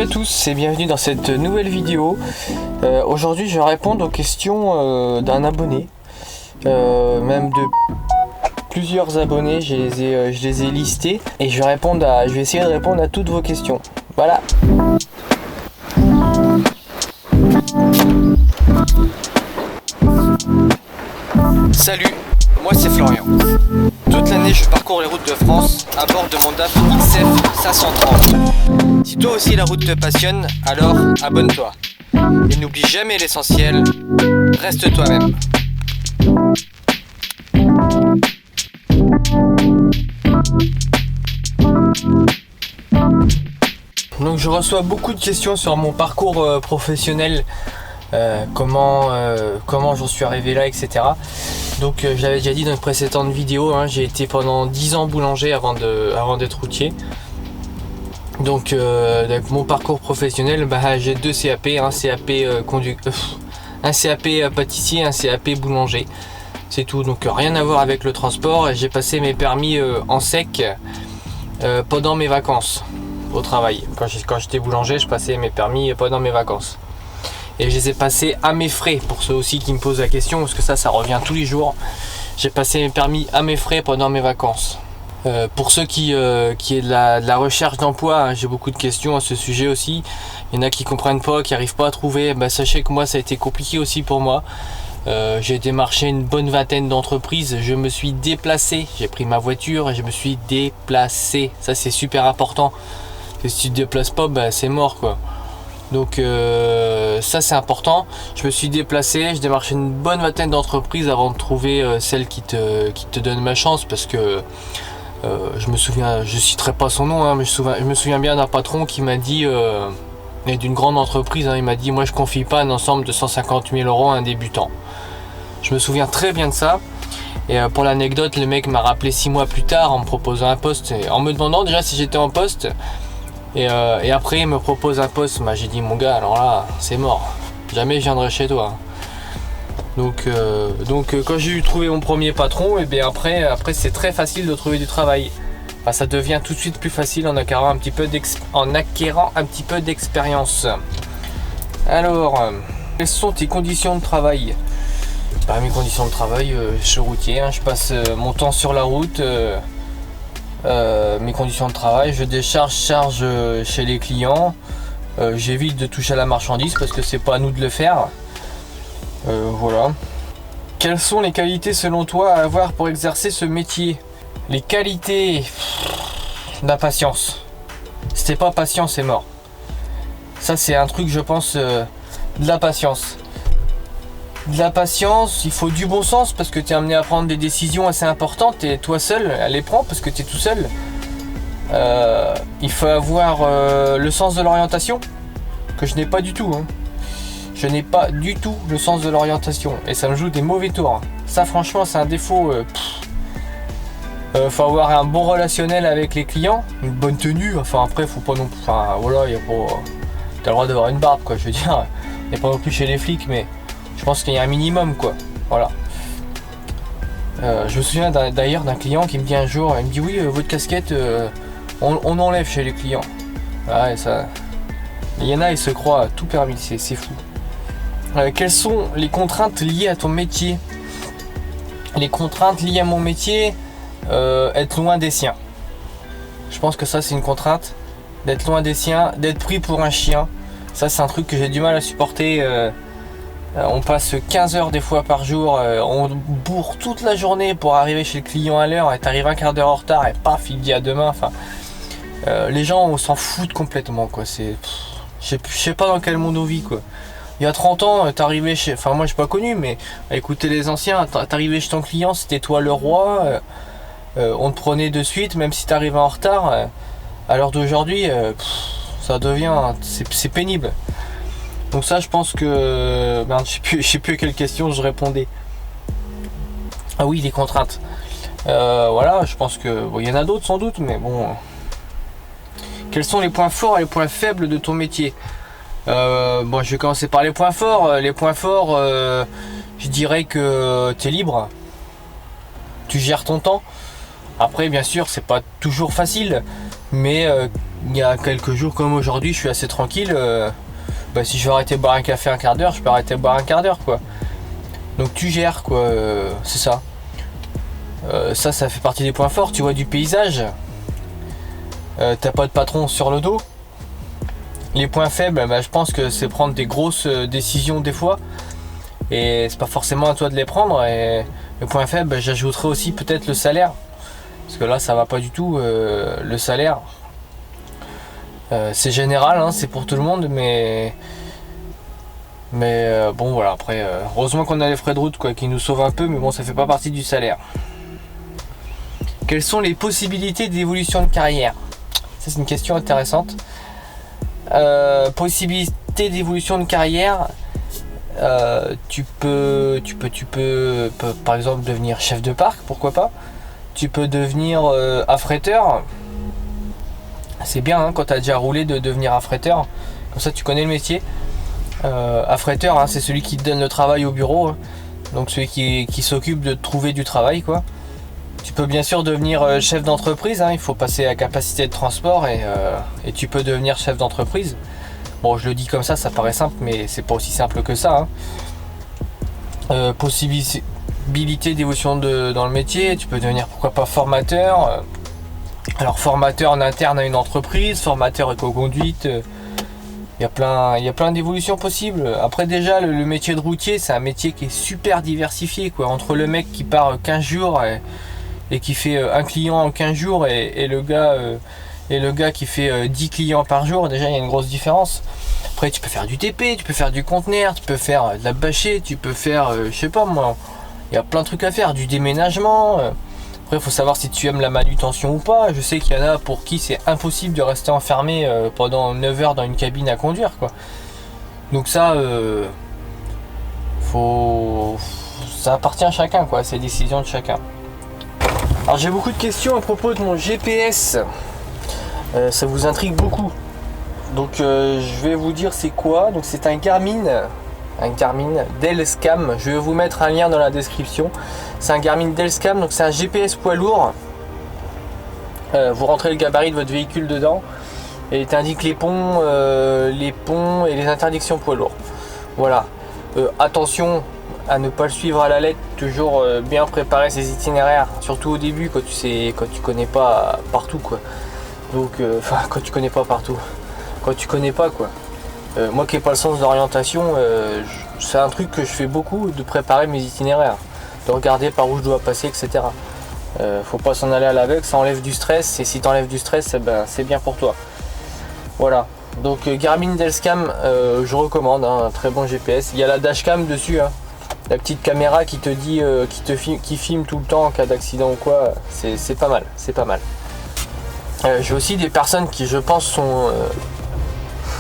à tous et bienvenue dans cette nouvelle vidéo. Aujourd'hui je vais répondre aux questions d'un abonné, même de plusieurs abonnés, je les ai listés et je vais essayer de répondre à toutes vos questions. Voilà. Salut, moi c'est Florian. Toute l'année je parcours les routes de France à bord de mon DAF XF 530. Si toi aussi la route te passionne, alors abonne-toi. Et n'oublie jamais l'essentiel, reste toi-même. Donc je reçois beaucoup de questions sur mon parcours professionnel, comment j'en suis arrivé là, etc. Donc j'avais déjà dit dans une précédente vidéo, j'ai été pendant 10 ans boulanger avant d'être routier. Donc avec mon parcours professionnel, j'ai 2 CAP, un CAP pâtissier, un CAP boulanger. C'est tout, donc rien à voir avec le transport. J'ai passé mes permis en sec pendant mes vacances au travail. Quand j'étais boulanger, je passais mes permis pendant mes vacances. Et je les ai passés à mes frais, pour ceux aussi qui me posent la question, parce que ça revient tous les jours. J'ai passé mes permis à mes frais pendant mes vacances. Pour ceux qui est de la recherche d'emploi, j'ai beaucoup de questions à ce sujet aussi. Il y en a qui comprennent pas, qui n'arrivent pas à trouver. Sachez que moi ça a été compliqué aussi pour moi. J'ai démarché une bonne vingtaine d'entreprises. Je me suis déplacé, j'ai pris ma voiture et je me suis déplacé. Ça c'est super important. Et si tu te déplaces pas, c'est mort quoi. Donc ça c'est important. Je me suis déplacé, je démarchais une bonne vingtaine d'entreprises avant de trouver celle qui te donne ma chance, parce que je me souviens, je citerai pas son nom, mais je me souviens bien d'un patron qui m'a dit, et d'une grande entreprise, il m'a dit: moi je confie pas un ensemble de 150 000 € à un débutant. Je me souviens très bien de ça. Et pour l'anecdote, le mec m'a rappelé 6 mois plus tard en me proposant un poste, en me demandant déjà si j'étais en poste. Et après il me propose un poste. J'ai dit: mon gars, alors là c'est mort, jamais je viendrai chez toi. Donc quand j'ai eu trouvé mon premier patron, et bien après c'est très facile de trouver du travail. Ça devient tout de suite plus facile en acquérant un petit peu d'expérience. Alors, quelles sont tes conditions de travail? Mes conditions de travail, je suis routier, je passe mon temps sur la route. Mes conditions de travail, je charge chez les clients, j'évite de toucher à la marchandise parce que c'est pas à nous de le faire. Voilà. Quelles sont les qualités selon toi à avoir pour exercer ce métier? Les qualités, la patience. Si t'es pas patient, c'est mort. Ça c'est un truc, je pense, de la patience. De la patience, il faut du bon sens parce que tu es amené à prendre des décisions assez importantes et toi seul à les prendre parce que tu es tout seul. Il faut avoir le sens de l'orientation, que je n'ai pas du tout. Je n'ai pas du tout le sens de l'orientation et ça me joue des mauvais tours. Ça franchement c'est un défaut. Faut avoir un bon relationnel avec les clients, une bonne tenue. Après faut pas non plus. Voilà, y a pas. T'as le droit d'avoir une barbe quoi. Je veux dire, y a pas non plus chez les flics, mais je pense qu'il y a un minimum quoi. Voilà. Je me souviens d'ailleurs d'un client qui me dit un jour, il me dit: oui, votre casquette, on enlève chez les clients. Ouais, ça. Il y en a, ils se croient tout permis, c'est fou. Quelles sont les contraintes liées à ton métier? Les contraintes liées à mon métier, être loin des siens. Je pense que ça c'est une contrainte, d'être loin des siens, d'être pris pour un chien. Ça c'est un truc que j'ai du mal à supporter. On passe 15 heures des fois par jour, on bourre toute la journée pour arriver chez le client à l'heure, et t'arrives un quart d'heure en retard et paf, il dit à demain. Les gens on s'en foutent complètement quoi. Je sais pas dans quel monde on vit quoi. Il y a 30 ans, t'arrivais chez... moi j'ai pas connu, mais écoutez les anciens, t'arrivais chez ton client, c'était toi le roi. On te prenait de suite, même si t'arrivais en retard. À l'heure d'aujourd'hui, ça devient... c'est pénible. Donc ça je pense que... je sais plus à quelle question je répondais. Ah oui, les contraintes. Voilà, je pense que... il y en a d'autres sans doute, mais bon... Quels sont les points forts et les points faibles de ton métier? Je vais commencer par les points forts. Les points forts, je dirais que tu es libre. Tu gères ton temps. Après, bien sûr, c'est pas toujours facile. Mais il y a quelques jours comme aujourd'hui, je suis assez tranquille. Si je veux arrêter de boire un café un quart d'heure, je peux arrêter de boire un quart d'heure, quoi. Donc tu gères, quoi. C'est ça. Ça fait partie des points forts, tu vois, du paysage. T'as pas de patron sur le dos. Les points faibles, je pense que c'est prendre des grosses décisions des fois. Et c'est pas forcément à toi de les prendre. Et le point faible, j'ajouterais aussi peut-être le salaire. Parce que là, ça va pas du tout, le salaire. C'est général, hein, c'est pour tout le monde, mais bon voilà, après, heureusement qu'on a les frais de route, quoi, qui nous sauvent un peu, mais bon, ça fait pas partie du salaire. Quelles sont les possibilités d'évolution de carrière? Ça, c'est une question intéressante. Possibilité d'évolution de carrière, tu peux par exemple devenir chef de parc, pourquoi pas. Tu peux devenir affréteur. C'est bien, hein, quand tu as déjà roulé, de devenir affréteur, comme ça tu connais le métier. Affréteur, hein, c'est celui qui te donne le travail au bureau, hein. Donc celui qui s'occupe de trouver du travail, quoi. Tu peux bien sûr devenir chef d'entreprise, hein. Il faut passer à capacité de transport et tu peux devenir chef d'entreprise. Bon, je le dis comme ça paraît simple, mais c'est pas aussi simple que ça, hein. Possibilité d'évolution dans le métier, tu peux devenir pourquoi pas formateur. Alors formateur en interne à une entreprise, formateur éco-conduite, il y a plein d'évolutions possibles. Après déjà le métier de routier, c'est un métier qui est super diversifié, quoi. Entre le mec qui part 15 jours et qui fait un client en 15 jours et le gars qui fait 10 clients par jour, déjà il y a une grosse différence. Après tu peux faire du TP, tu peux faire du conteneur, tu peux faire de la bâchée, tu peux faire je sais pas moi, il y a plein de trucs à faire, du déménagement. Après, il faut savoir si tu aimes la manutention ou pas. Je sais qu'il y en a pour qui c'est impossible de rester enfermé pendant 9 heures dans une cabine à conduire, quoi. Donc ça, ça appartient à chacun, quoi. C'est décision de chacun. Alors j'ai beaucoup de questions à propos de mon GPS. Ça vous intrigue beaucoup. Donc je vais vous dire c'est quoi. Donc c'est un Garmin Delscam. Je vais vous mettre un lien dans la description. C'est un Garmin Delscam, donc c'est un GPS poids lourd. Vous rentrez le gabarit de votre véhicule dedans et il t'indique les ponts et les interdictions poids lourds. Voilà. Attention à ne pas le suivre à la lettre. Toujours bien préparer ses itinéraires, surtout au début quand tu connais pas partout, quoi. Donc quand tu connais pas partout, quand tu connais pas, quoi. Moi qui n'ai pas le sens d'orientation, c'est un truc que je fais beaucoup, de préparer mes itinéraires, de regarder par où je dois passer, etc. Faut pas s'en aller à l'aveugle, ça enlève du stress, et si tu enlèves du stress, c'est bien pour toi. Voilà, donc Garmin Delscam, je recommande, hein, un très bon GPS. Il y a la dashcam dessus, hein, la petite caméra qui te dit, qui filme tout le temps en cas d'accident ou quoi, c'est pas mal, c'est pas mal. J'ai aussi des personnes qui, je pense,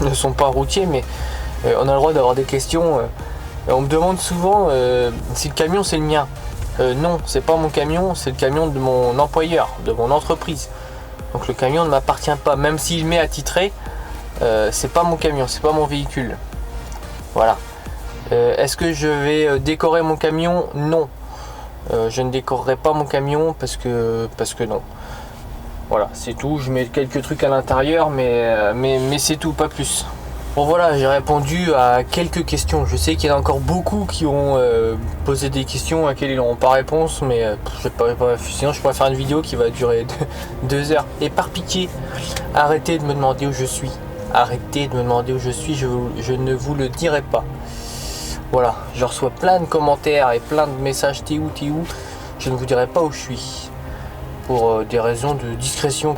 ne sont pas routiers, mais on a le droit d'avoir des questions. On me demande souvent si le camion c'est le mien. Non, c'est pas mon camion, c'est le camion de mon employeur, de mon entreprise. Donc le camion ne m'appartient pas, même s'il m'est attitré, c'est pas mon camion, c'est pas mon véhicule. Voilà. Est-ce que je vais décorer mon camion? Non. Je ne décorerai pas mon camion parce que non. Voilà, c'est tout. Je mets quelques trucs à l'intérieur, mais c'est tout, pas plus. Bon voilà, j'ai répondu à quelques questions. Je sais qu'il y en a encore beaucoup qui ont posé des questions à laquelle ils n'auront pas réponse, mais sinon je pourrais faire une vidéo qui va durer 2 heures. Et par pitié, arrêtez de me demander où je suis. Arrêtez de me demander où je suis, je ne vous le dirai pas. Voilà, je reçois plein de commentaires et plein de messages, t'es où? Je ne vous dirai pas où je suis. Pour des raisons de discrétion.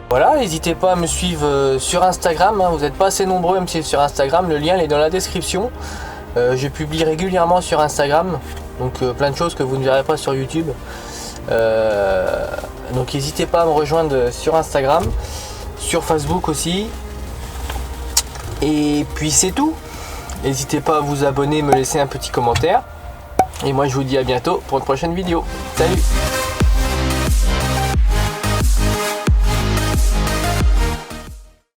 Voilà, n'hésitez pas à me suivre sur Instagram, hein. Vous n'êtes pas assez nombreux à me suivre sur Instagram, le lien est dans la description. Je publie régulièrement sur Instagram, donc plein de choses que vous ne verrez pas sur YouTube. Donc n'hésitez pas à me rejoindre sur Instagram, sur Facebook aussi. Et puis c'est tout. N'hésitez pas à vous abonner, me laisser un petit commentaire. Et moi je vous dis à bientôt pour une prochaine vidéo. Salut!